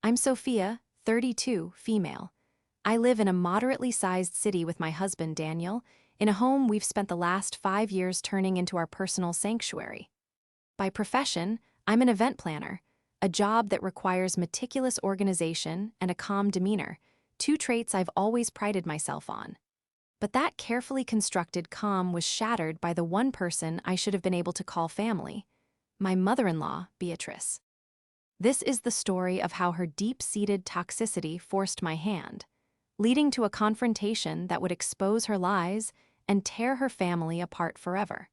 I'm Sophia, 32, female. I live in a moderately sized city with my husband, Daniel, in a home we've spent the last 5 years turning into our personal sanctuary. By profession, I'm an event planner, a job that requires meticulous organization and a calm demeanor, two traits I've always prided myself on. But that carefully constructed calm was shattered by the one person I should have been able to call family, my mother-in-law, Beatrice. This is the story of how her deep-seated toxicity forced my hand, leading to a confrontation that would expose her lies and tear her family apart forever.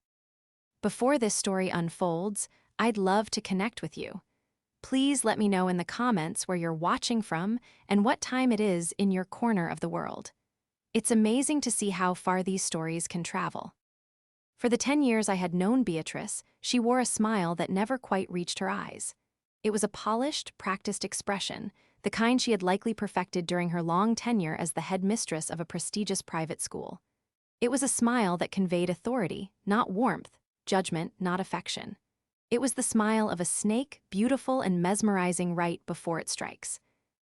Before this story unfolds, I'd love to connect with you. Please let me know in the comments where you're watching from and what time it is in your corner of the world. It's amazing to see how far these stories can travel. For the 10 years I had known Beatrice, she wore a smile that never quite reached her eyes. It was a polished, practiced expression, the kind she had likely perfected during her long tenure as the headmistress of a prestigious private school. It was a smile that conveyed authority, not warmth, judgment, not affection. It was the smile of a snake, beautiful and mesmerizing right before it strikes.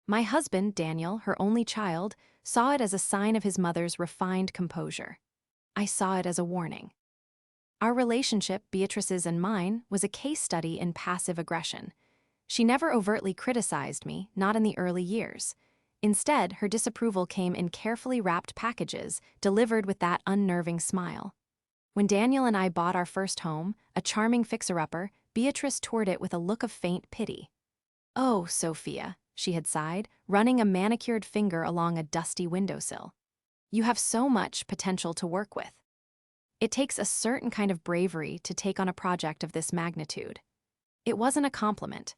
My husband, Daniel, her only child, saw it as a sign of his mother's refined composure. I saw it as a warning. Our relationship, Beatrice's and mine, was a case study in passive aggression. She never overtly criticized me, not in the early years. Instead, her disapproval came in carefully wrapped packages, delivered with that unnerving smile. When Daniel and I bought our first home, a charming fixer-upper, Beatrice toured it with a look of faint pity. "Oh, Sophia," she had sighed, running a manicured finger along a dusty windowsill. "You have so much potential to work with." It takes a certain kind of bravery to take on a project of this magnitude. It wasn't a compliment.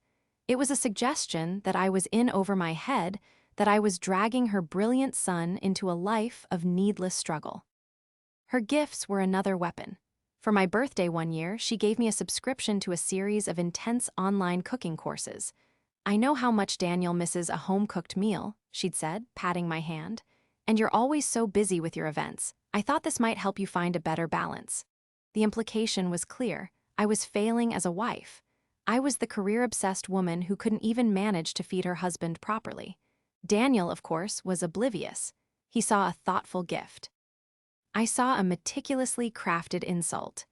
It was a suggestion that I was in over my head, that I was dragging her brilliant son into a life of needless struggle. Her gifts were another weapon. For my birthday one year, she gave me a subscription to a series of intense online cooking courses. "I know how much Daniel misses a home-cooked meal," she'd said, patting my hand. "And you're always so busy with your events. I thought this might help you find a better balance." The implication was clear. I was failing as a wife. I was the career-obsessed woman who couldn't even manage to feed her husband properly. Daniel, of course, was oblivious. He saw a thoughtful gift. I saw a meticulously crafted insult.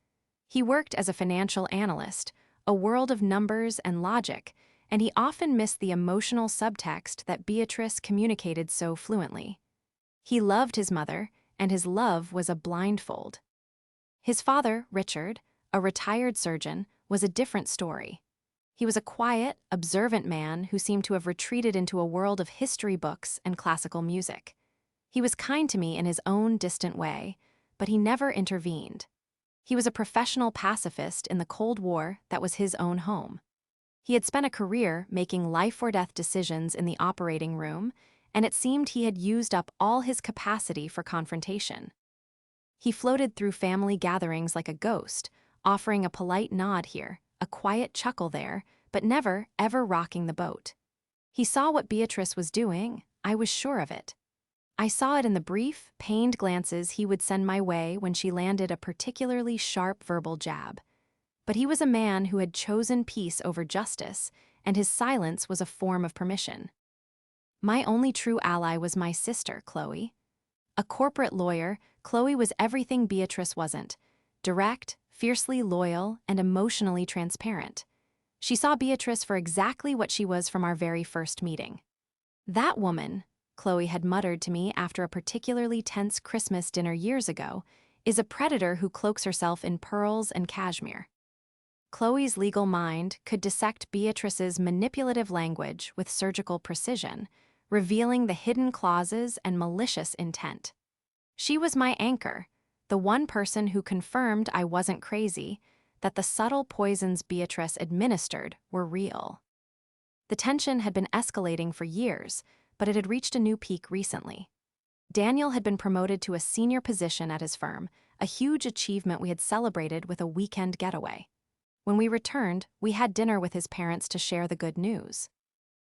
He worked as a financial analyst, a world of numbers and logic, and he often missed the emotional subtext that Beatrice communicated so fluently. He loved his mother, and his love was a blindfold. His father, Richard, a retired surgeon, was a different story. He was a quiet, observant man who seemed to have retreated into a world of history books and classical music. He was kind to me in his own distant way, but he never intervened. He was a professional pacifist in the Cold War that was his own home. He had spent a career making life-or-death decisions in the operating room, and it seemed he had used up all his capacity for confrontation. He floated through family gatherings like a ghost, offering a polite nod here, a quiet chuckle there, but never, ever rocking the boat. He saw what Beatrice was doing. I was sure of it. I saw it in the brief, pained glances he would send my way when she landed a particularly sharp verbal jab. But he was a man who had chosen peace over justice, and his silence was a form of permission. My only true ally was my sister, Chloe. A corporate lawyer, Chloe was everything Beatrice wasn't: direct, fiercely loyal, and emotionally transparent. She saw Beatrice for exactly what she was from our very first meeting. "That woman," Chloe had muttered to me after a particularly tense Christmas dinner years ago, "is a predator who cloaks herself in pearls and cashmere." Chloe's legal mind could dissect Beatrice's manipulative language with surgical precision, revealing the hidden clauses and malicious intent. She was my anchor, the one person who confirmed I wasn't crazy, that the subtle poisons Beatrice administered were real. The tension had been escalating for years, but it had reached a new peak recently. Daniel had been promoted to a senior position at his firm, a huge achievement we had celebrated with a weekend getaway. When we returned, we had dinner with his parents to share the good news.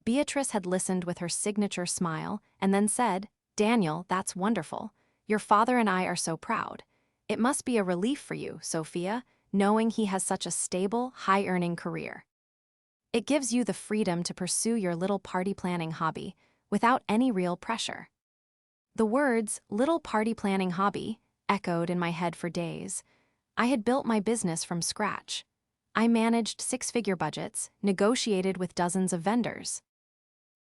Beatrice had listened with her signature smile and then said, "Daniel, that's wonderful. Your father and I are so proud. It must be a relief for you, Sophia, knowing he has such a stable, high-earning career." It gives you the freedom to pursue your little party planning hobby without any real pressure. The words, little party planning hobby, echoed in my head for days. I had built my business from scratch. I managed six-figure budgets, negotiated with dozens of vendors,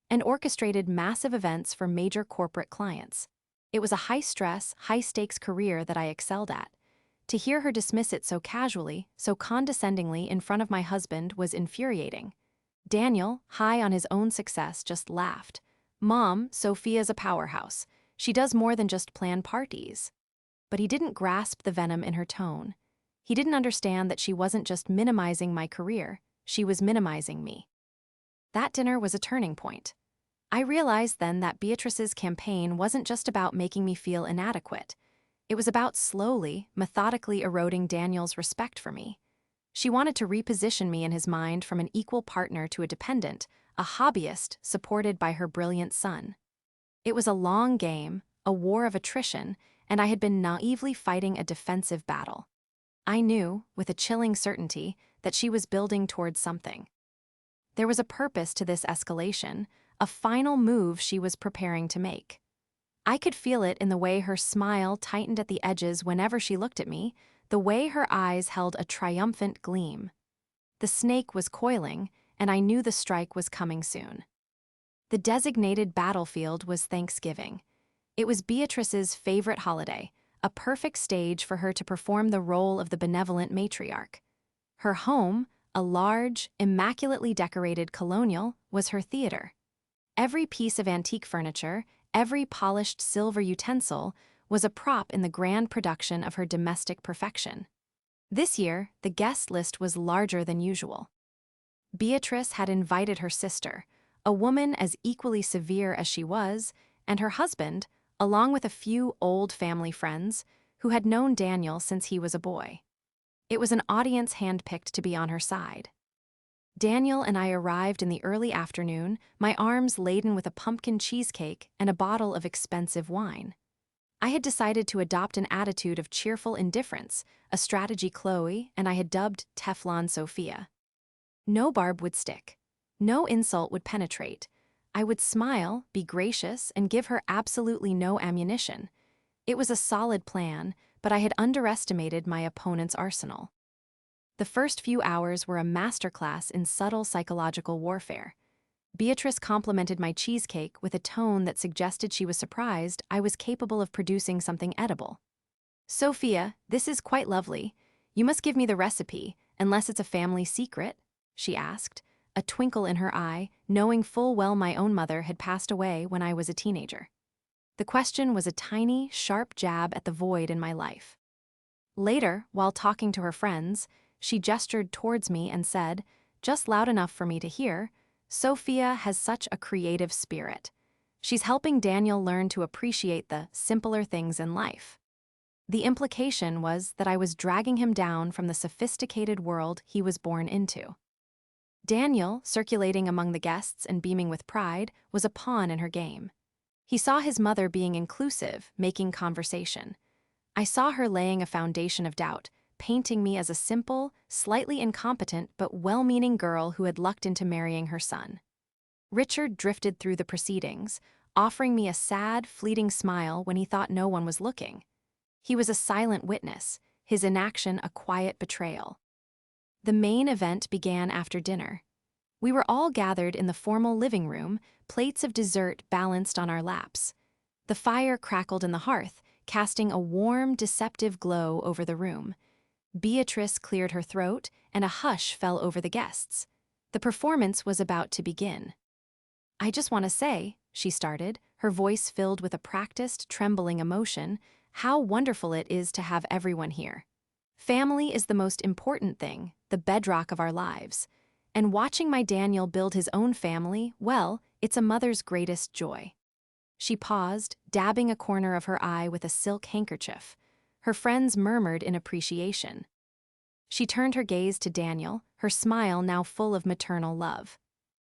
and orchestrated massive events for major corporate clients. It was a high-stress, high-stakes career that I excelled at. To hear her dismiss it so casually, so condescendingly in front of my husband was infuriating. Daniel, high on his own success, just laughed. "Mom, Sophia's a powerhouse. She does more than just plan parties." But he didn't grasp the venom in her tone. He didn't understand that she wasn't just minimizing my career, she was minimizing me. That dinner was a turning point. I realized then that Beatrice's campaign wasn't just about making me feel inadequate. It was about slowly, methodically eroding Daniel's respect for me. She wanted to reposition me in his mind from an equal partner to a dependent, a hobbyist supported by her brilliant son. It was a long game, a war of attrition, and I had been naively fighting a defensive battle. I knew, with a chilling certainty, that she was building towards something. There was a purpose to this escalation, a final move she was preparing to make. I could feel it in the way her smile tightened at the edges whenever she looked at me, the way her eyes held a triumphant gleam. The snake was coiling, and I knew the strike was coming soon. The designated battlefield was Thanksgiving. It was Beatrice's favorite holiday, a perfect stage for her to perform the role of the benevolent matriarch. Her home, a large, immaculately decorated colonial, was her theater. Every piece of antique furniture, every polished silver utensil, was a prop in the grand production of her domestic perfection. This year, the guest list was larger than usual. Beatrice had invited her sister, a woman as equally severe as she was, and her husband, along with a few old family friends who had known Daniel since he was a boy. It was an audience handpicked to be on her side. Daniel and I arrived in the early afternoon, my arms laden with a pumpkin cheesecake and a bottle of expensive wine. I had decided to adopt an attitude of cheerful indifference, a strategy Chloe and I had dubbed Teflon Sophia. No barb would stick. No insult would penetrate. I would smile, be gracious, and give her absolutely no ammunition. It was a solid plan, but I had underestimated my opponent's arsenal. The first few hours were a masterclass in subtle psychological warfare. Beatrice complimented my cheesecake with a tone that suggested she was surprised I was capable of producing something edible. "Sophia, this is quite lovely. You must give me the recipe, unless it's a family secret," she asked, a twinkle in her eye, knowing full well my own mother had passed away when I was a teenager. The question was a tiny, sharp jab at the void in my life. Later, while talking to her friends, she gestured towards me and said, just loud enough for me to hear, "Sophia has such a creative spirit. She's helping Daniel learn to appreciate the simpler things in life." The implication was that I was dragging him down from the sophisticated world he was born into. Daniel, circulating among the guests and beaming with pride, was a pawn in her game. He saw his mother being inclusive, making conversation. I saw her laying a foundation of doubt, painting me as a simple, slightly incompetent but well-meaning girl who had lucked into marrying her son. Richard drifted through the proceedings, offering me a sad, fleeting smile when he thought no one was looking. He was a silent witness, his inaction a quiet betrayal. The main event began after dinner. We were all gathered in the formal living room, plates of dessert balanced on our laps. The fire crackled in the hearth, casting a warm, deceptive glow over the room. Beatrice cleared her throat, and a hush fell over the guests. The performance was about to begin. "I just want to say," she started, her voice filled with a practiced, trembling emotion, "how wonderful it is to have everyone here. Family is the most important thing, the bedrock of our lives. And watching my Daniel build his own family, well, it's a mother's greatest joy." She paused, dabbing a corner of her eye with a silk handkerchief. Her friends murmured in appreciation. She turned her gaze to Daniel, her smile now full of maternal love.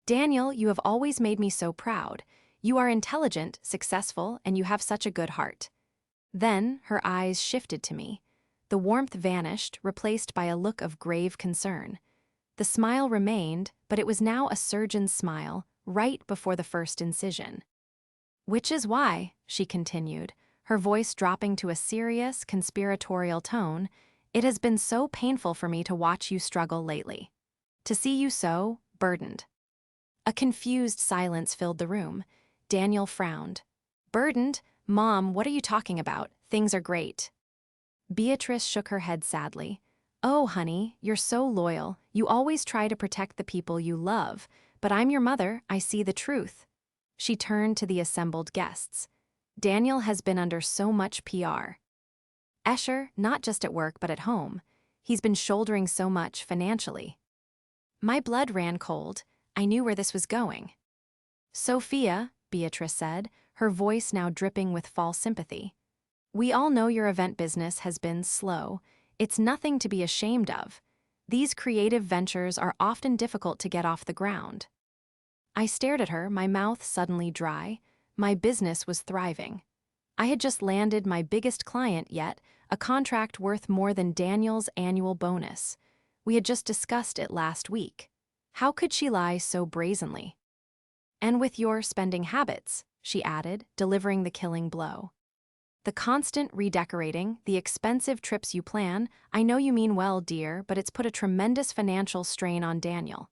"Daniel, you have always made me so proud. You are intelligent, successful, and you have such a good heart." Then her eyes shifted to me. The warmth vanished, replaced by a look of grave concern. The smile remained, but it was now a surgeon's smile, right before the first incision. "Which is why," she continued, her voice dropping to a serious, conspiratorial tone, "it has been so painful for me to watch you struggle lately. To see you so burdened." A confused silence filled the room. Daniel frowned. "Burdened? Mom, what are you talking about? Things are great." Beatrice shook her head sadly. "Oh, honey, you're so loyal. You always try to protect the people you love. But I'm your mother, I see the truth." She turned to the assembled guests. "Daniel has been under so much PR. Escher, not just at work but at home. He's been shouldering so much financially." My blood ran cold. I knew where this was going. "Sophia," Beatrice said, her voice now dripping with false sympathy, "we all know your event business has been slow. It's nothing to be ashamed of. These creative ventures are often difficult to get off the ground." I stared at her, my mouth suddenly dry. My business was thriving. I had just landed my biggest client yet, a contract worth more than Daniel's annual bonus. We had just discussed it last week. How could she lie so brazenly? "And with your spending habits," she added, delivering the killing blow. "The constant redecorating, the expensive trips you plan, I know you mean well, dear, but it's put a tremendous financial strain on Daniel.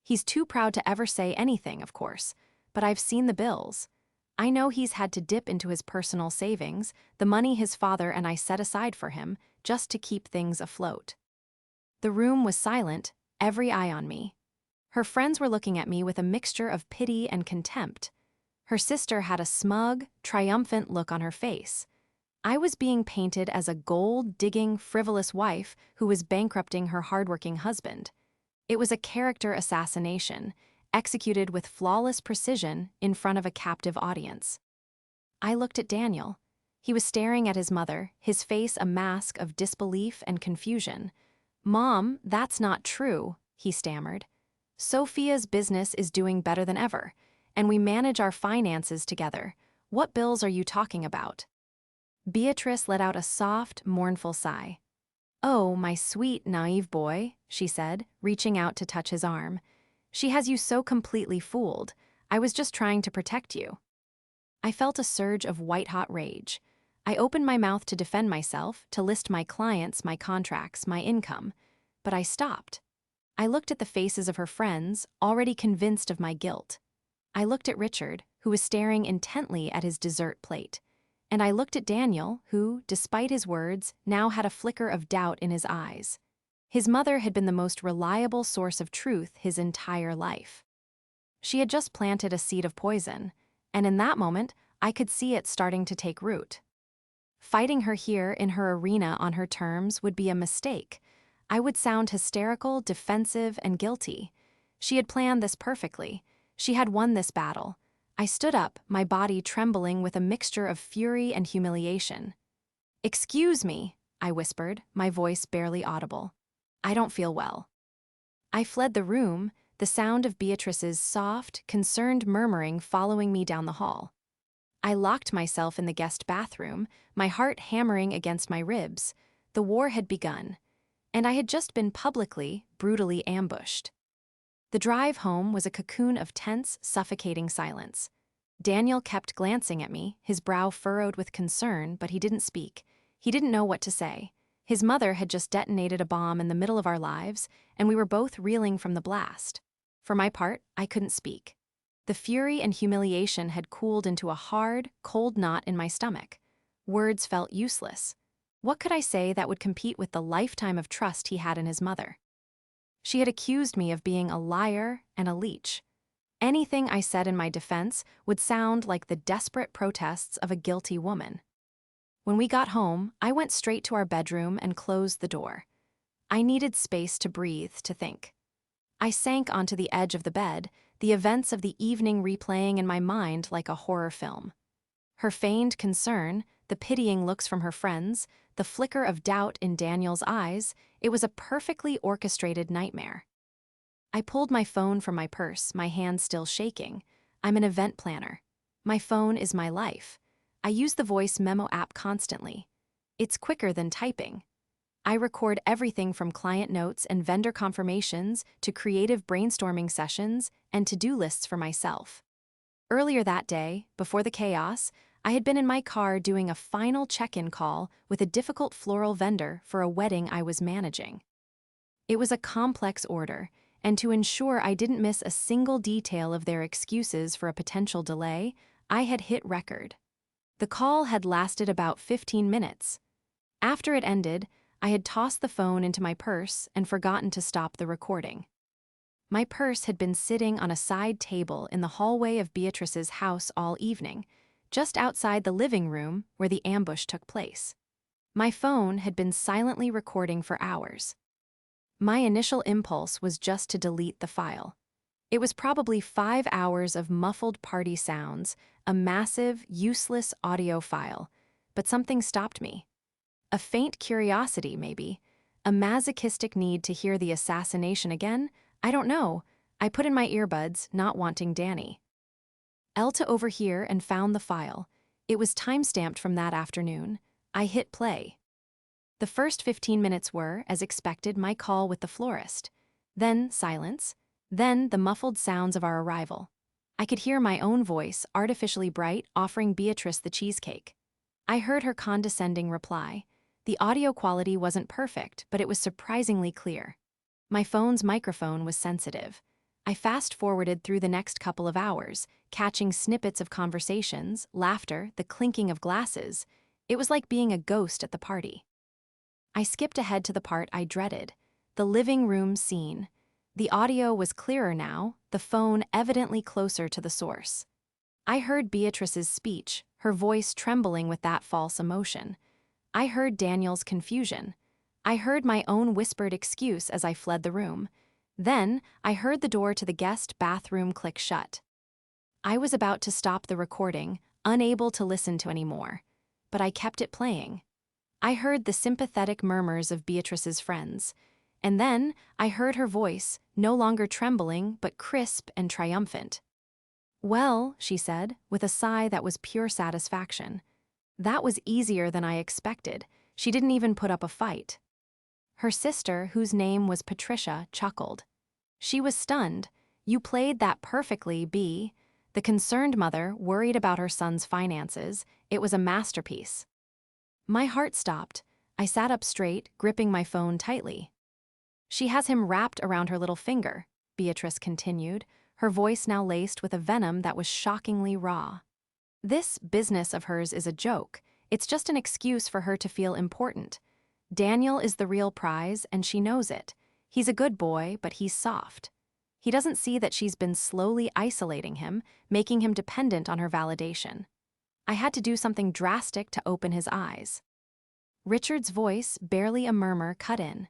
He's too proud to ever say anything, of course, but I've seen the bills. I know he's had to dip into his personal savings, the money his father and I set aside for him, just to keep things afloat." The room was silent, every eye on me. Her friends were looking at me with a mixture of pity and contempt. Her sister had a smug, triumphant look on her face. I was being painted as a gold-digging, frivolous wife who was bankrupting her hardworking husband. It was a character assassination, executed with flawless precision in front of a captive audience. I looked at Daniel. He was staring at his mother, his face a mask of disbelief and confusion. "Mom, that's not true," he stammered. "Sophia's business is doing better than ever, and we manage our finances together. What bills are you talking about?" Beatrice let out a soft, mournful sigh. "Oh, my sweet, naive boy," she said, reaching out to touch his arm. "She has you so completely fooled. I was just trying to protect you." I felt a surge of white-hot rage. I opened my mouth to defend myself, to list my clients, my contracts, my income. But I stopped. I looked at the faces of her friends, already convinced of my guilt. I looked at Richard, who was staring intently at his dessert plate. And I looked at Daniel, who, despite his words, now had a flicker of doubt in his eyes. His mother had been the most reliable source of truth his entire life. She had just planted a seed of poison, and in that moment, I could see it starting to take root. Fighting her here in her arena on her terms would be a mistake. I would sound hysterical, defensive, and guilty. She had planned this perfectly. She had won this battle. I stood up, my body trembling with a mixture of fury and humiliation. "Excuse me," I whispered, my voice barely audible. "I don't feel well." I fled the room, the sound of Beatrice's soft, concerned murmuring following me down the hall. I locked myself in the guest bathroom, my heart hammering against my ribs. The war had begun, and I had just been publicly, brutally ambushed. The drive home was a cocoon of tense, suffocating silence. Daniel kept glancing at me, his brow furrowed with concern, but he didn't speak. He didn't know what to say. His mother had just detonated a bomb in the middle of our lives, and we were both reeling from the blast. For my part, I couldn't speak. The fury and humiliation had cooled into a hard, cold knot in my stomach. Words felt useless. What could I say that would compete with the lifetime of trust he had in his mother? She had accused me of being a liar and a leech. Anything I said in my defense would sound like the desperate protests of a guilty woman. When we got home, I went straight to our bedroom and closed the door. I needed space to breathe, to think. I sank onto the edge of the bed, the events of the evening replaying in my mind like a horror film. Her feigned concern, the pitying looks from her friends, the flicker of doubt in Daniel's eyes, it was a perfectly orchestrated nightmare. I pulled my phone from my purse, my hand still shaking. I'm an event planner. My phone is my life. I use the voice memo app constantly. It's quicker than typing. I record everything from client notes and vendor confirmations to creative brainstorming sessions and to-do lists for myself. Earlier that day, before the chaos, I had been in my car doing a final check-in call with a difficult floral vendor for a wedding I was managing. It was a complex order, and to ensure I didn't miss a single detail of their excuses for a potential delay, I had hit record. The call had lasted about 15 minutes. After it ended, I had tossed the phone into my purse and forgotten to stop the recording. My purse had been sitting on a side table in the hallway of Beatrice's house all evening, just outside the living room where the ambush took place. My phone had been silently recording for hours. My initial impulse was just to delete the file. It was probably 5 hours of muffled party sounds, a massive, useless audio file, but something stopped me. A faint curiosity, maybe. A masochistic need to hear the assassination again? I don't know. I put in my earbuds, not wanting Danny. Elta over here and found the file. It was timestamped from that afternoon. I hit play. The first 15 minutes were, as expected, my call with the florist. Then silence. Then the muffled sounds of our arrival. I could hear my own voice, artificially bright, offering Beatrice the cheesecake. I heard her condescending reply. The audio quality wasn't perfect, but it was surprisingly clear. My phone's microphone was sensitive. I fast-forwarded through the next couple of hours, catching snippets of conversations, laughter, the clinking of glasses. It was like being a ghost at the party. I skipped ahead to the part I dreaded, the living room scene. The audio was clearer now, the phone evidently closer to the source. I heard Beatrice's speech, her voice trembling with that false emotion. I heard Daniel's confusion. I heard my own whispered excuse as I fled the room. Then, I heard the door to the guest bathroom click shut. I was about to stop the recording, unable to listen to any more. But I kept it playing. I heard the sympathetic murmurs of Beatrice's friends. And then, I heard her voice, no longer trembling, but crisp and triumphant. "Well," she said, with a sigh that was pure satisfaction. That was easier than I expected. She didn't even put up a fight. Her sister, whose name was Patricia, chuckled. She was stunned. "You played that perfectly, B." The concerned mother, worried about her son's finances, it was a masterpiece. My heart stopped. I sat up straight, gripping my phone tightly. "She has him wrapped around her little finger," Beatrice continued, her voice now laced with a venom that was shockingly raw. "This business of hers is a joke. It's just an excuse for her to feel important. Daniel is the real prize, and she knows it. He's a good boy, but he's soft. He doesn't see that she's been slowly isolating him, making him dependent on her validation. I had to do something drastic to open his eyes." Richard's voice, barely a murmur, cut in.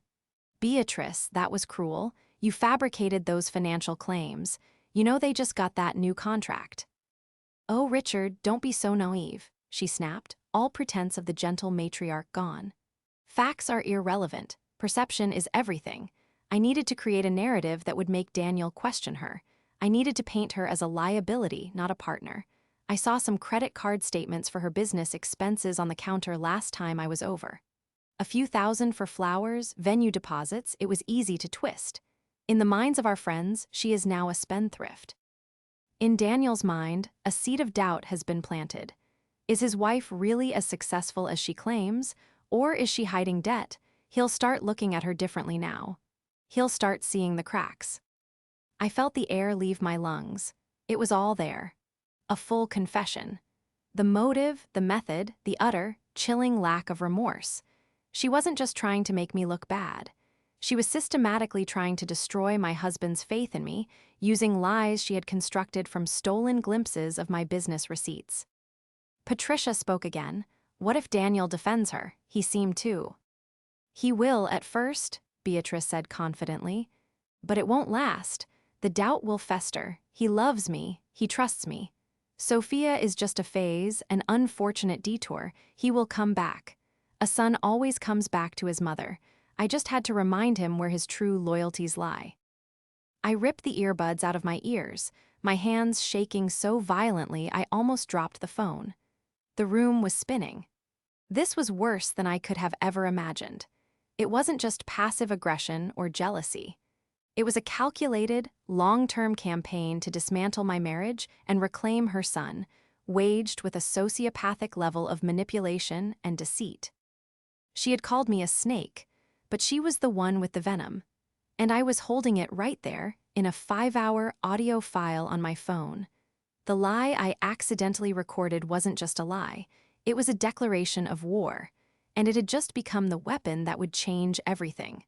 "Beatrice, that was cruel. You fabricated those financial claims. You know they just got that new contract." "Oh, Richard, don't be so naive," she snapped, all pretense of the gentle matriarch gone. "Facts are irrelevant. Perception is everything. I needed to create a narrative that would make Daniel question her. I needed to paint her as a liability, not a partner. I saw some credit card statements for her business expenses on the counter last time I was over. A few thousand for flowers, venue deposits, it was easy to twist. In the minds of our friends, she is now a spendthrift. In Daniel's mind, a seed of doubt has been planted. Is his wife really as successful as she claims, or is she hiding debt? He'll start looking at her differently now. He'll start seeing the cracks." I felt the air leave my lungs. It was all there. A full confession. The motive, the method, the utter, chilling lack of remorse. She wasn't just trying to make me look bad. She was systematically trying to destroy my husband's faith in me, using lies she had constructed from stolen glimpses of my business receipts. Patricia spoke again. "What if Daniel defends her? He seemed to." "He will at first," Beatrice said confidently. "But it won't last. The doubt will fester. He loves me. He trusts me. Sophia is just a phase, an unfortunate detour. He will come back. A son always comes back to his mother. I just had to remind him where his true loyalties lie." I ripped the earbuds out of my ears, my hands shaking so violently I almost dropped the phone. The room was spinning. This was worse than I could have ever imagined. It wasn't just passive aggression or jealousy. It was a calculated, long-term campaign to dismantle my marriage and reclaim her son, waged with a sociopathic level of manipulation and deceit. She had called me a snake, but she was the one with the venom, and I was holding it right there in a 5-hour audio file on my phone. The lie I accidentally recorded wasn't just a lie, it was a declaration of war, and it had just become the weapon that would change everything.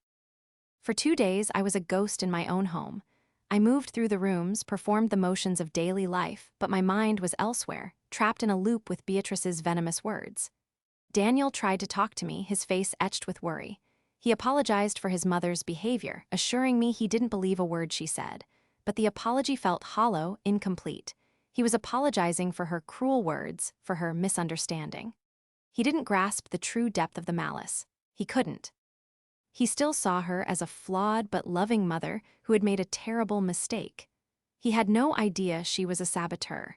For 2 days, I was a ghost in my own home. I moved through the rooms, performed the motions of daily life, but my mind was elsewhere, trapped in a loop with Beatrice's venomous words. Daniel tried to talk to me, his face etched with worry. He apologized for his mother's behavior, assuring me he didn't believe a word she said. But the apology felt hollow, incomplete. He was apologizing for her cruel words, for her misunderstanding. He didn't grasp the true depth of the malice. He couldn't. He still saw her as a flawed but loving mother who had made a terrible mistake. He had no idea she was a saboteur.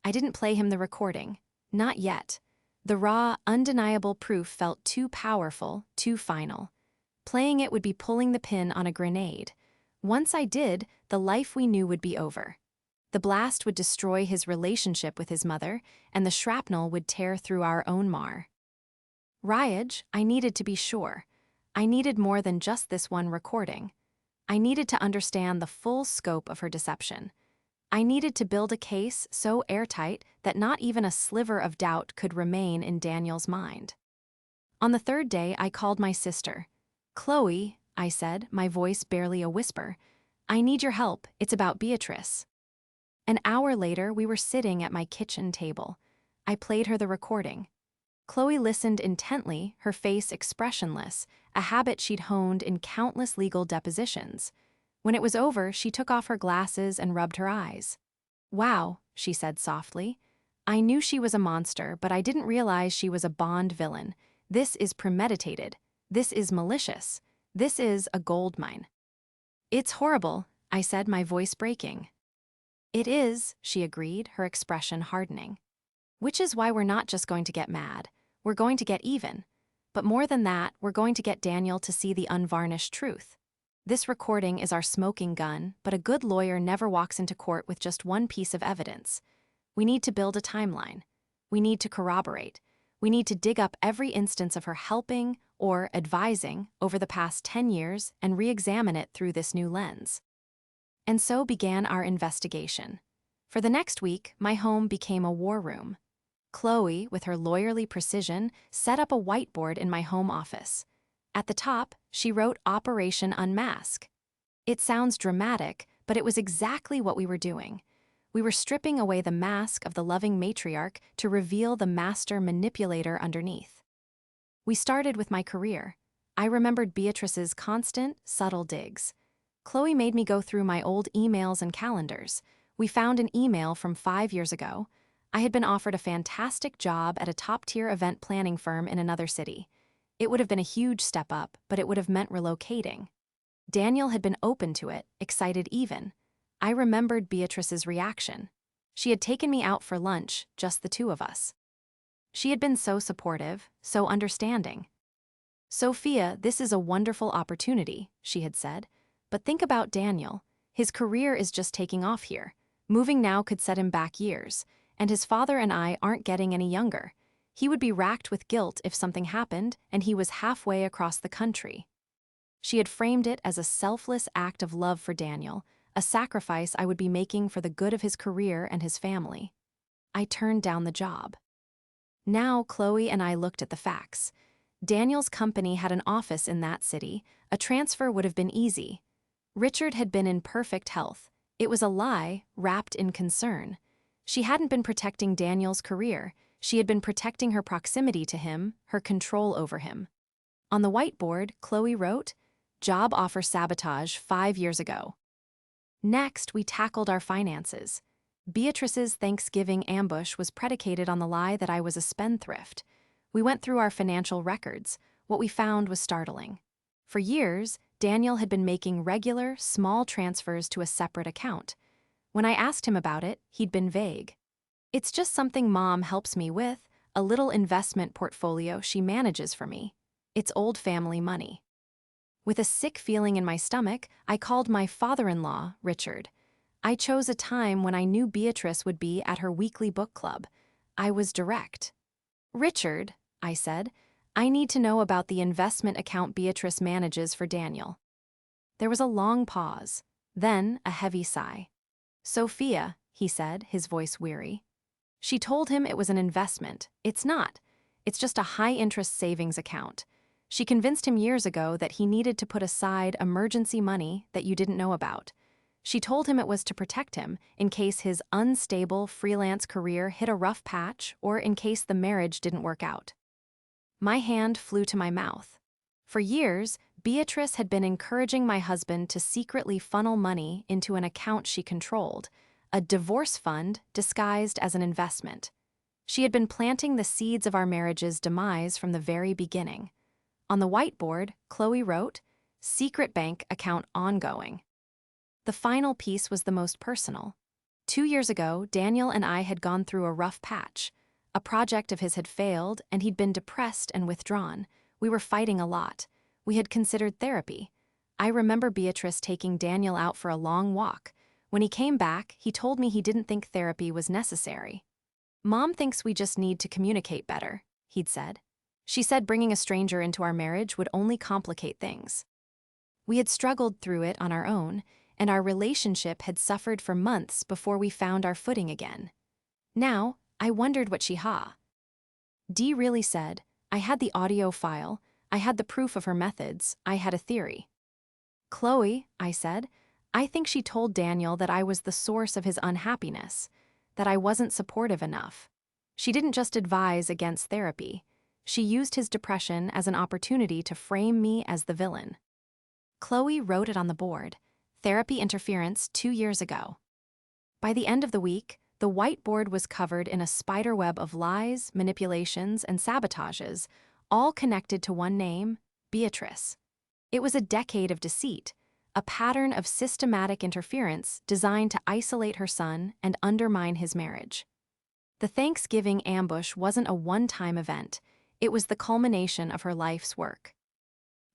I didn't play him the recording. Not yet. The raw, undeniable proof felt too powerful, too final. Playing it would be pulling the pin on a grenade. Once I did, the life we knew would be over. The blast would destroy his relationship with his mother, and the shrapnel would tear through our own mar. Ryaj, I needed to be sure. I needed more than just this one recording. I needed to understand the full scope of her deception. I needed to build a case so airtight that not even a sliver of doubt could remain in Daniel's mind. On the third day, I called my sister. "Chloe," I said, my voice barely a whisper, "I need your help. It's about Beatrice." An hour later, we were sitting at my kitchen table. I played her the recording. Chloe listened intently, her face expressionless, a habit she'd honed in countless legal depositions. When it was over, she took off her glasses and rubbed her eyes. "Wow," she said softly. "I knew she was a monster, but I didn't realize she was a Bond villain. This is premeditated. This is malicious. This is a gold mine." "It's horrible," I said, my voice breaking. "It is," she agreed, her expression hardening. "Which is why we're not just going to get mad. We're going to get even. But more than that, we're going to get Daniel to see the unvarnished truth. This recording is our smoking gun, but a good lawyer never walks into court with just one piece of evidence. We need to build a timeline. We need to corroborate. We need to dig up every instance of her helping or advising over the past 10 years and re-examine it through this new lens." And so began our investigation. For the next week, my home became a war room. Chloe, with her lawyerly precision, set up a whiteboard in my home office. At the top, she wrote Operation Unmask. It sounds dramatic, but it was exactly what we were doing. We were stripping away the mask of the loving matriarch to reveal the master manipulator underneath. We started with my career. I remembered Beatrice's constant, subtle digs. Chloe made me go through my old emails and calendars. We found an email from 5 years ago. I had been offered a fantastic job at a top-tier event planning firm in another city. It would have been a huge step up, but it would have meant relocating. Daniel had been open to it, excited even. I remembered Beatrice's reaction. She had taken me out for lunch, just the two of us. She had been so supportive, so understanding. "Sophia, this is a wonderful opportunity," she had said. "But think about Daniel. His career is just taking off here. Moving now could set him back years. And his father and I aren't getting any younger. He would be racked with guilt if something happened, and he was halfway across the country." She had framed it as a selfless act of love for Daniel, a sacrifice I would be making for the good of his career and his family. I turned down the job. Now Chloe and I looked at the facts. Daniel's company had an office in that city. A transfer would have been easy. Richard had been in perfect health. It was a lie wrapped in concern. She hadn't been protecting Daniel's career. She had been protecting her proximity to him, her control over him. On the whiteboard, Chloe wrote, "Job offer sabotage 5 years ago." Next, we tackled our finances. Beatrice's Thanksgiving ambush was predicated on the lie that I was a spendthrift. We went through our financial records. What we found was startling. For years, Daniel had been making regular, small transfers to a separate account. When I asked him about it, he'd been vague. "It's just something Mom helps me with, a little investment portfolio she manages for me. It's old family money. With a sick feeling in my stomach, I called my father-in-law, Richard. I chose a time when I knew Beatrice would be at her weekly book club. I was direct. "Richard," I said, "I need to know about the investment account Beatrice manages for Daniel." There was a long pause, then a heavy sigh. "Sophia," he said, his voice weary. She told him it was an investment. It's not. It's just a high-interest savings account. She convinced him years ago that he needed to put aside emergency money that you didn't know about. She told him it was to protect him in case his unstable freelance career hit a rough patch or in case the marriage didn't work out. My hand flew to my mouth. For years, Beatrice had been encouraging my husband to secretly funnel money into an account she controlled, a divorce fund disguised as an investment. She had been planting the seeds of our marriage's demise from the very beginning. On the whiteboard, Chloe wrote, "Secret bank account ongoing." The final piece was the most personal. 2 years ago, Daniel and I had gone through a rough patch. A project of his had failed, and he'd been depressed and withdrawn. We were fighting a lot. We had considered therapy. I remember Beatrice taking Daniel out for a long walk. When he came back, he told me he didn't think therapy was necessary. "Mom thinks we just need to communicate better," he'd said. She said bringing a stranger into our marriage would only complicate things. We had struggled through it on our own, and our relationship had suffered for months before we found our footing again. Now, I wondered what she Dee really said. I had the audio file, I had the proof of her methods, I had a theory. "Chloe," I said, "I think she told Daniel that I was the source of his unhappiness, that I wasn't supportive enough. She didn't just advise against therapy. She used his depression as an opportunity to frame me as the villain." Chloe wrote it on the board. Therapy interference 2 years ago. By the end of the week, the whiteboard was covered in a spiderweb of lies, manipulations, and sabotages, all connected to one name, Beatrice. It was a decade of deceit, a pattern of systematic interference designed to isolate her son and undermine his marriage. The Thanksgiving ambush wasn't a one-time event. It was the culmination of her life's work.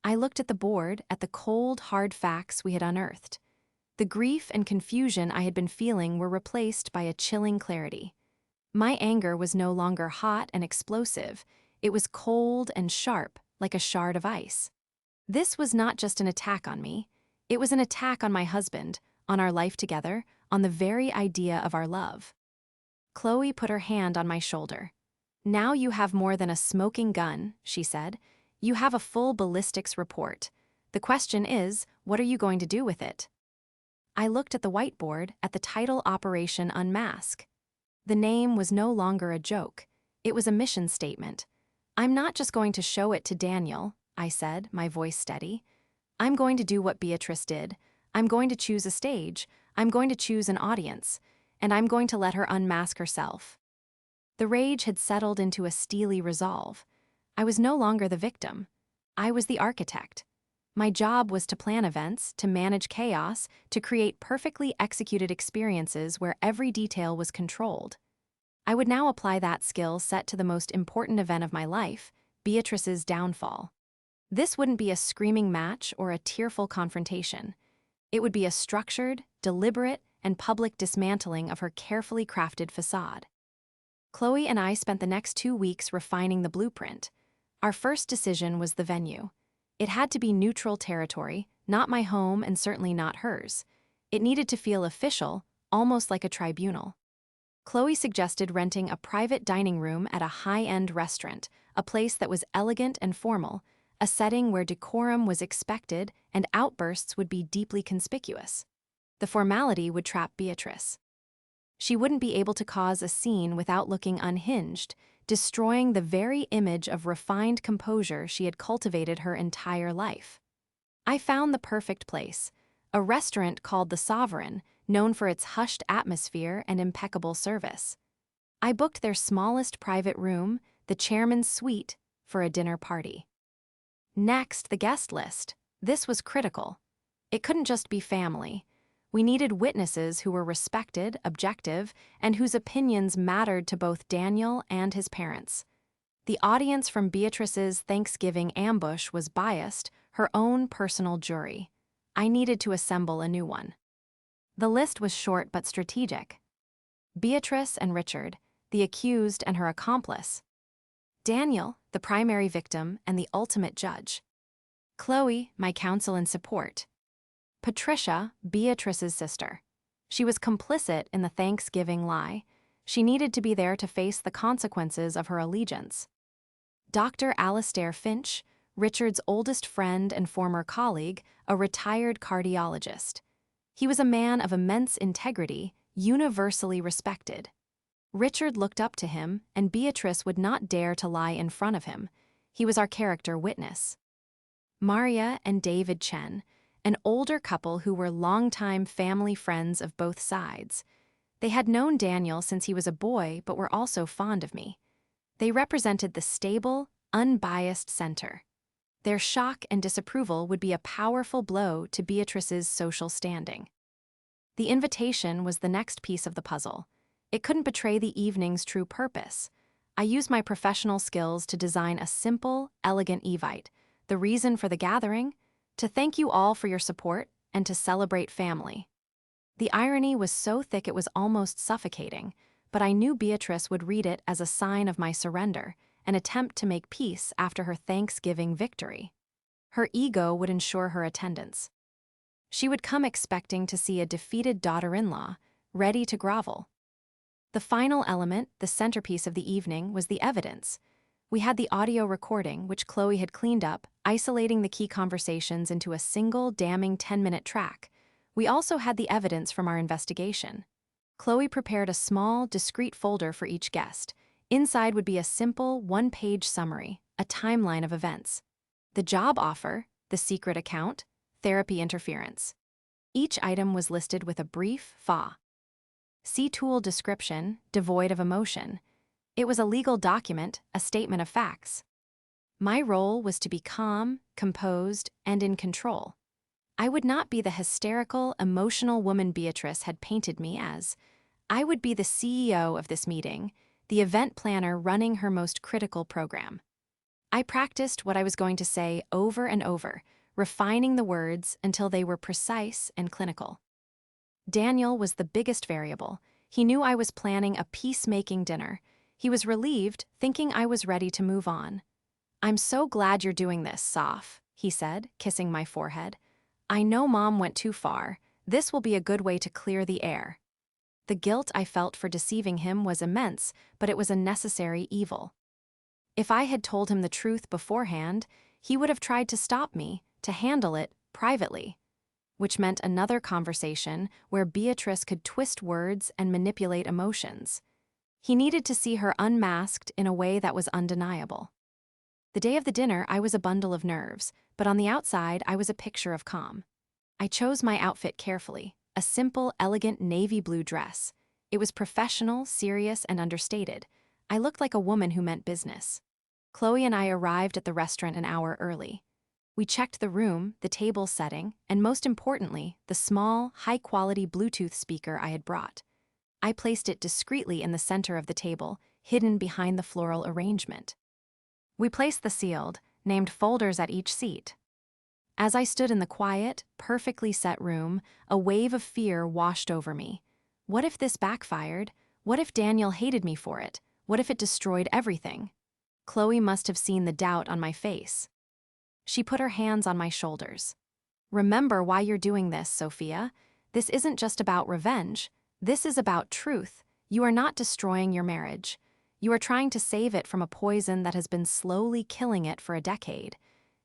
I looked at the board, at the cold, hard facts we had unearthed. The grief and confusion I had been feeling were replaced by a chilling clarity. My anger was no longer hot and explosive. It was cold and sharp, like a shard of ice. This was not just an attack on me. It was an attack on my husband, on our life together, on the very idea of our love. Chloe put her hand on my shoulder. "Now you have more than a smoking gun," she said. "You have a full ballistics report. The question is, what are you going to do with it?" I looked at the whiteboard, at the title Operation Unmask. The name was no longer a joke. It was a mission statement. "I'm not just going to show it to Daniel," I said, my voice steady. "I'm going to do what Beatrice did. I'm going to choose a stage. I'm going to choose an audience. And I'm going to let her unmask herself." The rage had settled into a steely resolve. I was no longer the victim. I was the architect. My job was to plan events, to manage chaos, to create perfectly executed experiences where every detail was controlled. I would now apply that skill set to the most important event of my life, Beatrice's downfall. This wouldn't be a screaming match or a tearful confrontation. It would be a structured, deliberate, and public dismantling of her carefully crafted facade. Chloe and I spent the next 2 weeks refining the blueprint. Our first decision was the venue. It had to be neutral territory, not my home and certainly not hers. It needed to feel official, almost like a tribunal. Chloe suggested renting a private dining room at a high-end restaurant, a place that was elegant and formal, a setting where decorum was expected and outbursts would be deeply conspicuous. The formality would trap Beatrice. She wouldn't be able to cause a scene without looking unhinged, destroying the very image of refined composure she had cultivated her entire life. I found the perfect place, a restaurant called The Sovereign, known for its hushed atmosphere and impeccable service. I booked their smallest private room, the chairman's suite, for a dinner party. Next, the guest list. This was critical. It couldn't just be family. We needed witnesses who were respected, objective, and whose opinions mattered to both Daniel and his parents. The audience from Beatrice's Thanksgiving ambush was biased, her own personal jury. I needed to assemble a new one. The list was short but strategic. Beatrice and Richard, the accused and her accomplice. Daniel, the primary victim and the ultimate judge. Chloe, my counsel and support. Patricia, Beatrice's sister. She was complicit in the Thanksgiving lie. She needed to be there to face the consequences of her allegiance. Dr. Alastair Finch, Richard's oldest friend and former colleague, a retired cardiologist. He was a man of immense integrity, universally respected. Richard looked up to him, and Beatrice would not dare to lie in front of him. He was our character witness. Maria and David Chen, an older couple who were longtime family friends of both sides. They had known Daniel since he was a boy, but were also fond of me. They represented the stable, unbiased center. Their shock and disapproval would be a powerful blow to Beatrice's social standing. The invitation was the next piece of the puzzle. It couldn't betray the evening's true purpose. I used my professional skills to design a simple, elegant evite. The reason for the gathering? To thank you all for your support and to celebrate family. The irony was so thick it was almost suffocating, but I knew Beatrice would read it as a sign of my surrender, an attempt to make peace after her Thanksgiving victory. Her ego would ensure her attendance. She would come expecting to see a defeated daughter-in-law, ready to grovel. The final element, the centerpiece of the evening, was the evidence. We had the audio recording, which Chloe had cleaned up, isolating the key conversations into a single, damning 10-minute track. We also had the evidence from our investigation. Chloe prepared a small, discreet folder for each guest. Inside would be a simple, one-page summary, a timeline of events. The job offer, the secret account, therapy interference. Each item was listed with a brief FA. See tool description, devoid of emotion. It was a legal document, a statement of facts. My role was to be calm, composed, and in control. I would not be the hysterical, emotional woman Beatrice had painted me as. I would be the CEO of this meeting, the event planner running her most critical program. I practiced what I was going to say over and over, refining the words until they were precise and clinical. Daniel was the biggest variable. He knew I was planning a peacemaking dinner. He was relieved, thinking I was ready to move on. "I'm so glad you're doing this, Soph," he said, kissing my forehead. "I know Mom went too far. This will be a good way to clear the air." The guilt I felt for deceiving him was immense, but it was a necessary evil. If I had told him the truth beforehand, he would have tried to stop me, to handle it privately, which meant another conversation where Beatrice could twist words and manipulate emotions. He needed to see her unmasked in a way that was undeniable. The day of the dinner, I was a bundle of nerves, but on the outside, I was a picture of calm. I chose my outfit carefully, a simple, elegant navy blue dress. It was professional, serious, and understated. I looked like a woman who meant business. Chloe and I arrived at the restaurant an hour early. We checked the room, the table setting, and most importantly, the small, high-quality Bluetooth speaker I had brought. I placed it discreetly in the center of the table, hidden behind the floral arrangement. We placed the sealed, named folders at each seat. As I stood in the quiet, perfectly set room, a wave of fear washed over me. What if this backfired? What if Daniel hated me for it? What if it destroyed everything? Chloe must have seen the doubt on my face. She put her hands on my shoulders. "Remember why you're doing this, Sophia. This isn't just about revenge. This is about truth. You are not destroying your marriage. You are trying to save it from a poison that has been slowly killing it for a decade.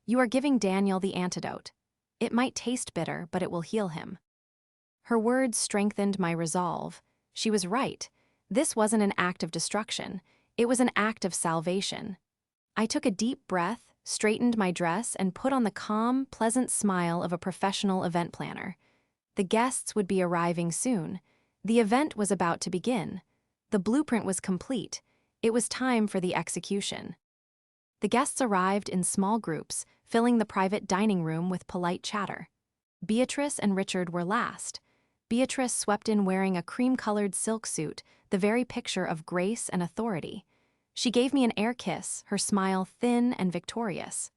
You are giving Daniel the antidote. It might taste bitter, but it will heal him." Her words strengthened my resolve. She was right. This wasn't an act of destruction. It was an act of salvation. I took a deep breath, straightened my dress, and put on the calm, pleasant smile of a professional event planner. The guests would be arriving soon. The event was about to begin. The blueprint was complete. It was time for the execution. The guests arrived in small groups, filling the private dining room with polite chatter. Beatrice and Richard were last. Beatrice swept in wearing a cream-colored silk suit, the very picture of grace and authority. She gave me an air kiss, her smile thin and victorious.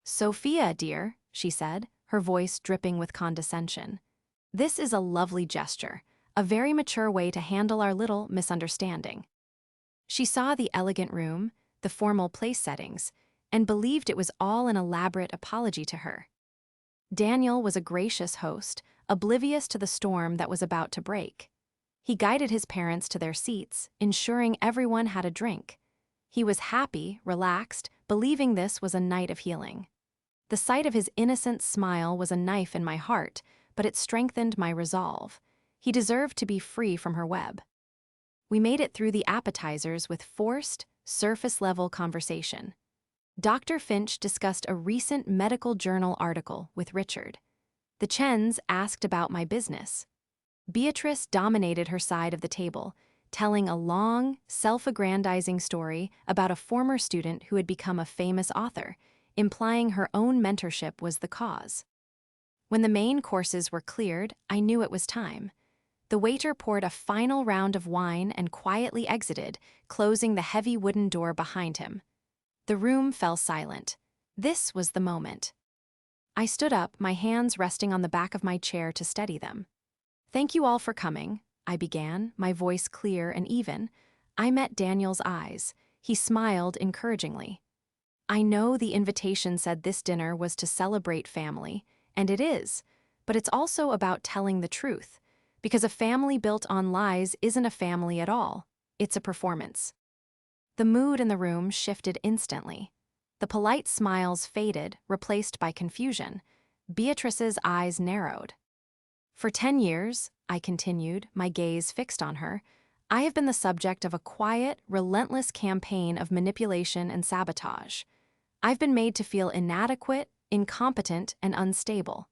"Sophia, dear," she said, her voice dripping with condescension. "This is a lovely gesture, a very mature way to handle our little misunderstanding." She saw the elegant room, the formal place settings, and believed it was all an elaborate apology to her. Daniel was a gracious host, oblivious to the storm that was about to break. He guided his parents to their seats, ensuring everyone had a drink. He was happy, relaxed, believing this was a night of healing. The sight of his innocent smile was a knife in my heart, but it strengthened my resolve. He deserved to be free from her web. We made it through the appetizers with forced, surface-level conversation. Dr. Finch discussed a recent medical journal article with Richard. The Chens asked about my business. Beatrice dominated her side of the table, telling a long, self-aggrandizing story about a former student who had become a famous author, implying her own mentorship was the cause. When the main courses were cleared, I knew it was time. The waiter poured a final round of wine and quietly exited, closing the heavy wooden door behind him. The room fell silent. This was the moment. I stood up, my hands resting on the back of my chair to steady them. "Thank you all for coming," I began, my voice clear and even. I met Daniel's eyes. He smiled encouragingly. "I know the invitation said this dinner was to celebrate family, and it is, but it's also about telling the truth, because a family built on lies isn't a family at all. It's a performance." The mood in the room shifted instantly. The polite smiles faded, replaced by confusion. Beatrice's eyes narrowed. "For 10 years," I continued, my gaze fixed on her, "I have been the subject of a quiet, relentless campaign of manipulation and sabotage. I've been made to feel inadequate, incompetent, and unstable.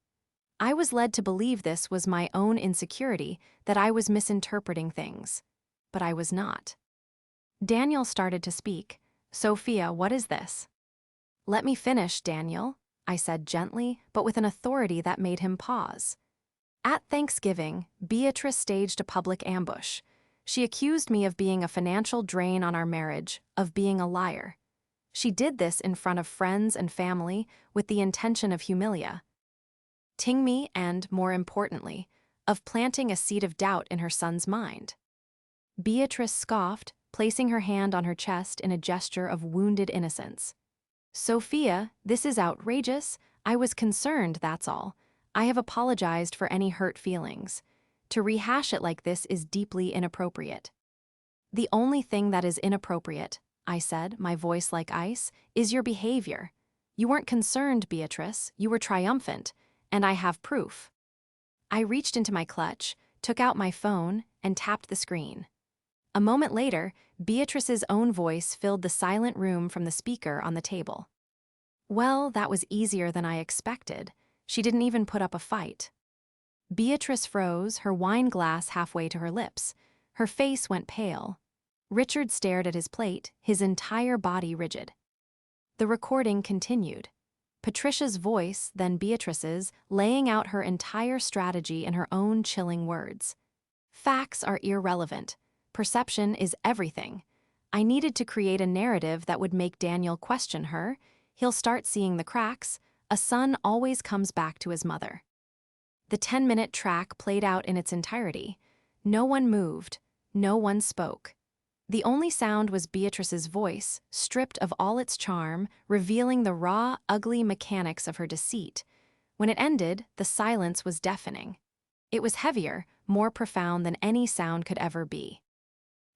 I was led to believe this was my own insecurity, that I was misinterpreting things. But I was not." Daniel started to speak. "Sophia, what is this?" "Let me finish, Daniel," I said gently, but with an authority that made him pause. "At Thanksgiving, Beatrice staged a public ambush. She accused me of being a financial drain on our marriage, of being a liar. She did this in front of friends and family with the intention of humiliating me and, more importantly, of planting a seed of doubt in her son's mind." Beatrice scoffed, placing her hand on her chest in a gesture of wounded innocence. "Sophia, this is outrageous. I was concerned, that's all. I have apologized for any hurt feelings. To rehash it like this is deeply inappropriate." "The only thing that is inappropriate," I said, my voice like ice, "is your behavior. You weren't concerned, Beatrice, you were triumphant, and I have proof." I reached into my clutch, took out my phone, and tapped the screen. A moment later, Beatrice's own voice filled the silent room from the speaker on the table. Well, that was easier than I expected. She didn't even put up a fight. Beatrice froze, her wine glass halfway to her lips. Her face went pale. Richard stared at his plate, his entire body rigid. The recording continued. Patricia's voice, then Beatrice's, laying out her entire strategy in her own chilling words. "Facts are irrelevant. Perception is everything. I needed to create a narrative that would make Daniel question her. He'll start seeing the cracks. A son always comes back to his mother." The 10-minute track played out in its entirety. No one moved. No one spoke. The only sound was Beatrice's voice, stripped of all its charm, revealing the raw, ugly mechanics of her deceit. When it ended, the silence was deafening. It was heavier, more profound than any sound could ever be.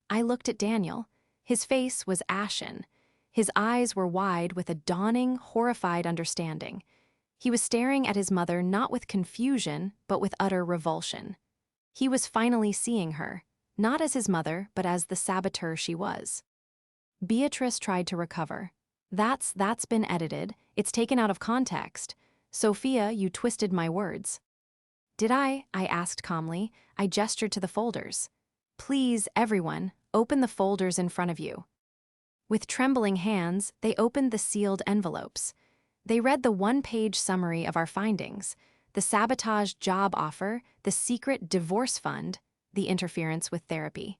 I looked at Daniel. His face was ashen. His eyes were wide with a dawning, horrified understanding. He was staring at his mother not with confusion, but with utter revulsion. He was finally seeing her, not as his mother, but as the saboteur she was. Beatrice tried to recover. That's been edited. It's taken out of context. Sophia, you twisted my words." "Did I?" I asked calmly. I gestured to the folders. "Please, everyone, open the folders in front of you." With trembling hands, they opened the sealed envelopes. They read the one-page summary of our findings: the sabotage job offer, the secret divorce fund, the interference with therapy.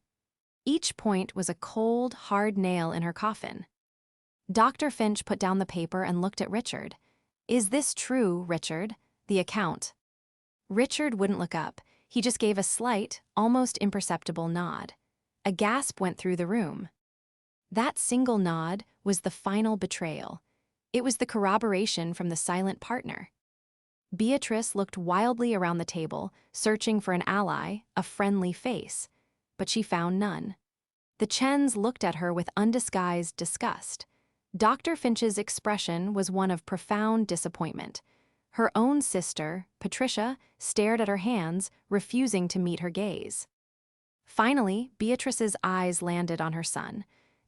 Each point was a cold, hard nail in her coffin. Dr. Finch put down the paper and looked at Richard. "Is this true, Richard? The account?" Richard wouldn't look up. He just gave a slight, almost imperceptible nod. A gasp went through the room. That single nod was the final betrayal. It was the corroboration from the silent partner. Beatrice looked wildly around the table, searching for an ally, a friendly face, but she found none. The Chens looked at her with undisguised disgust. Dr. Finch's expression was one of profound disappointment. Her own sister, Patricia, stared at her hands, refusing to meet her gaze. Finally, Beatrice's eyes landed on her son.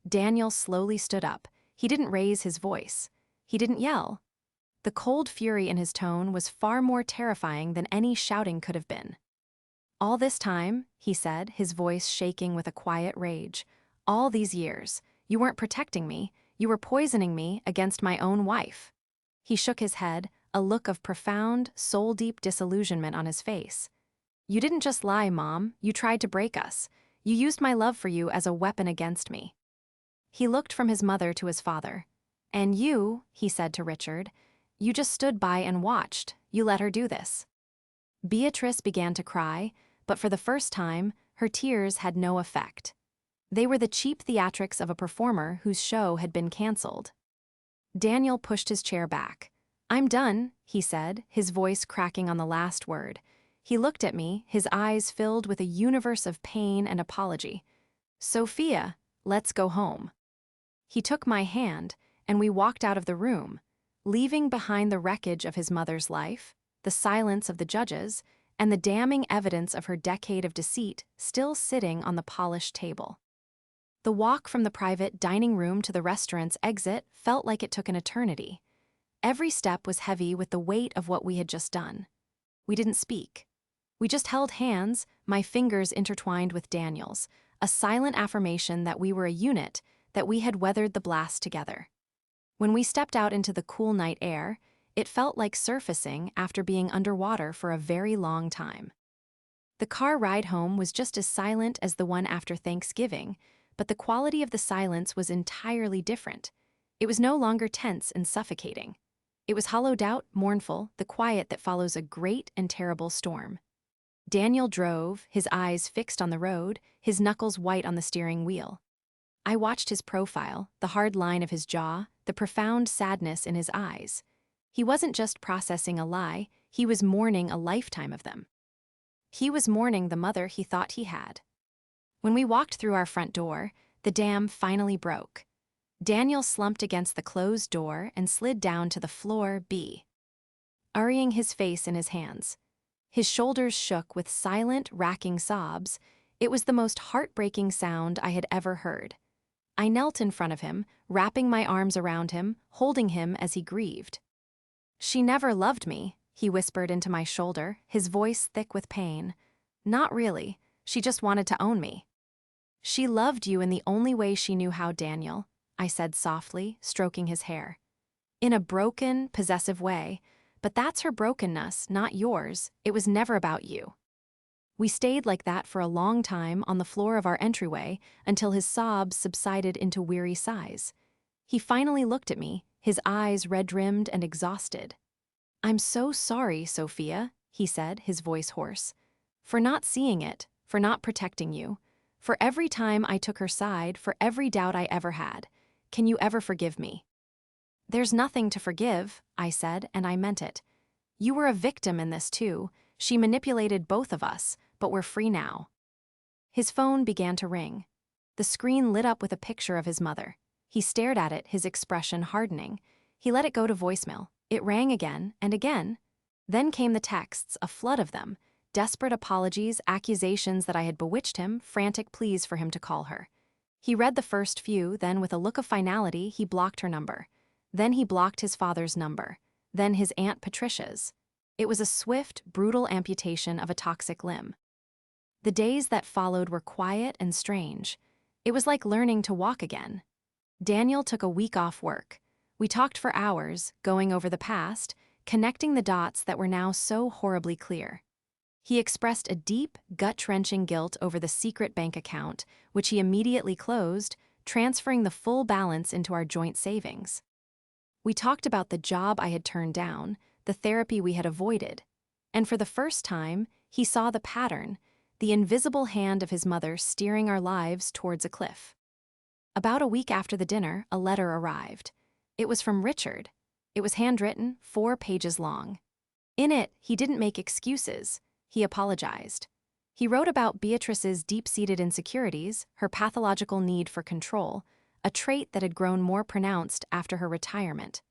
Daniel slowly stood up. He didn't raise his voice. He didn't yell. The cold fury in his tone was far more terrifying than any shouting could have been. "All this time," he said, his voice shaking with a quiet rage, "all these years, you weren't protecting me, you were poisoning me against my own wife." He shook his head, a look of profound, soul-deep disillusionment on his face. "You didn't just lie, Mom, you tried to break us. You used my love for you as a weapon against me." He looked from his mother to his father. "And you," he said to Richard, "you just stood by and watched. You let her do this." Beatrice began to cry, but for the first time, her tears had no effect. They were the cheap theatrics of a performer whose show had been canceled. Daniel pushed his chair back. "I'm done," he said, his voice cracking on the last word. He looked at me, his eyes filled with a universe of pain and apology. "Sophia, let's go home." He took my hand, and we walked out of the room, leaving behind the wreckage of his mother's life, the silence of the judges, and the damning evidence of her decade of deceit still sitting on the polished table. The walk from the private dining room to the restaurant's exit felt like it took an eternity. Every step was heavy with the weight of what we had just done. We didn't speak. We just held hands, my fingers intertwined with Daniel's, a silent affirmation that we were a unit, that we had weathered the blast together. When we stepped out into the cool night air, it felt like surfacing after being underwater for a very long time. The car ride home was just as silent as the one after Thanksgiving, but the quality of the silence was entirely different. It was no longer tense and suffocating. It was hollowed out, mournful, the quiet that follows a great and terrible storm. Daniel drove, his eyes fixed on the road, his knuckles white on the steering wheel. I watched his profile, the hard line of his jaw, the profound sadness in his eyes. He wasn't just processing a lie, he was mourning a lifetime of them. He was mourning the mother he thought he had. When we walked through our front door, the dam finally broke. Daniel slumped against the closed door and slid down to the floor B, burying his face in his hands. His shoulders shook with silent, racking sobs. It was the most heartbreaking sound I had ever heard. I knelt in front of him, wrapping my arms around him, holding him as he grieved. "She never loved me," he whispered into my shoulder, his voice thick with pain. "Not really. She just wanted to own me." "She loved you in the only way she knew how, Daniel," I said softly, stroking his hair. "In a broken, possessive way, but that's her brokenness, not yours. It was never about you." We stayed like that for a long time on the floor of our entryway until his sobs subsided into weary sighs. He finally looked at me, his eyes red-rimmed and exhausted. "I'm so sorry, Sophia," he said, his voice hoarse. "For not seeing it, for not protecting you, for every time I took her side, for every doubt I ever had. Can you ever forgive me?" "There's nothing to forgive," I said, and I meant it. "You were a victim in this too. She manipulated both of us, but we're free now." His phone began to ring. The screen lit up with a picture of his mother. He stared at it, his expression hardening. He let it go to voicemail. It rang again and again. Then came the texts, a flood of them. Desperate apologies, accusations that I had bewitched him, frantic pleas for him to call her. He read the first few, then with a look of finality, he blocked her number. Then he blocked his father's number. Then his Aunt Patricia's. It was a swift, brutal amputation of a toxic limb. The days that followed were quiet and strange. It was like learning to walk again. Daniel took a week off work. We talked for hours, going over the past, connecting the dots that were now so horribly clear. He expressed a deep, gut-wrenching guilt over the secret bank account, which he immediately closed, transferring the full balance into our joint savings. We talked about the job I had turned down, the therapy we had avoided, and for the first time, he saw the pattern, the invisible hand of his mother steering our lives towards a cliff. About a week after the dinner, a letter arrived. It was from Richard. It was handwritten, 4 pages long. In it, he didn't make excuses. He apologized. He wrote about Beatrice's deep-seated insecurities, her pathological need for control, a trait that had grown more pronounced after her retirement.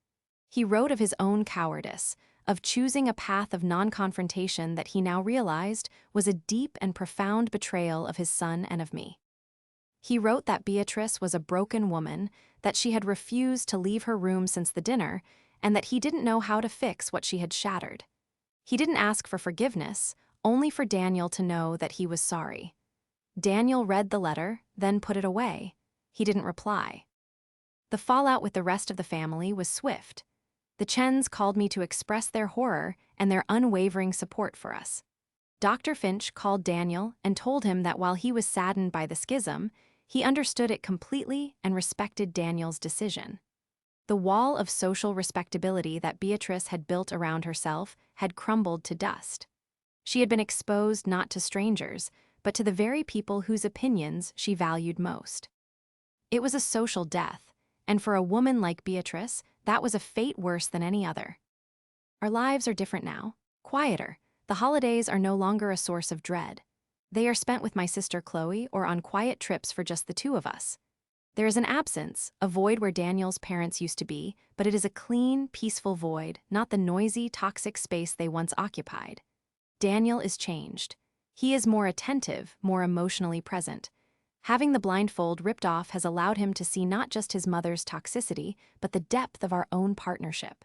He wrote of his own cowardice, of choosing a path of non-confrontation that he now realized was a deep and profound betrayal of his son and of me. He wrote that Beatrice was a broken woman, that she had refused to leave her room since the dinner, and that he didn't know how to fix what she had shattered. He didn't ask for forgiveness, only for Daniel to know that he was sorry. Daniel read the letter, then put it away. He didn't reply. The fallout with the rest of the family was swift. The Chens called me to express their horror and their unwavering support for us. Dr. Finch called Daniel and told him that while he was saddened by the schism, he understood it completely and respected Daniel's decision. The wall of social respectability that Beatrice had built around herself had crumbled to dust. She had been exposed not to strangers, but to the very people whose opinions she valued most. It was a social death, and for a woman like Beatrice, that was a fate worse than any other. Our lives are different now, quieter. The holidays are no longer a source of dread. They are spent with my sister Chloe or on quiet trips for just the two of us. There is an absence, a void where Daniel's parents used to be, but it is a clean, peaceful void, not the noisy, toxic space they once occupied. Daniel is changed. He is more attentive, more emotionally present. Having the blindfold ripped off has allowed him to see not just his mother's toxicity, but the depth of our own partnership.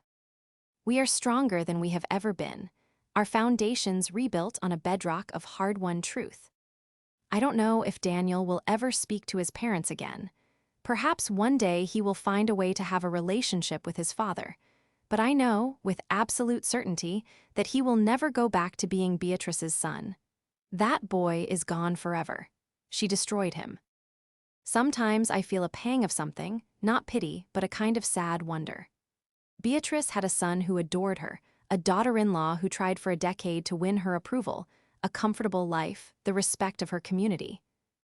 We are stronger than we have ever been, our foundations rebuilt on a bedrock of hard-won truth. I don't know if Daniel will ever speak to his parents again. Perhaps one day he will find a way to have a relationship with his father. But I know, with absolute certainty, that he will never go back to being Beatrice's son. That boy is gone forever. She destroyed him. Sometimes I feel a pang of something, not pity, but a kind of sad wonder. Beatrice had a son who adored her, a daughter-in-law who tried for a decade to win her approval, a comfortable life, the respect of her community.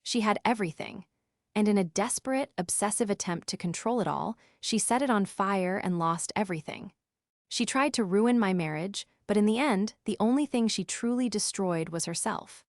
She had everything. And in a desperate, obsessive attempt to control it all, she set it on fire and lost everything. She tried to ruin my marriage, but in the end, the only thing she truly destroyed was herself.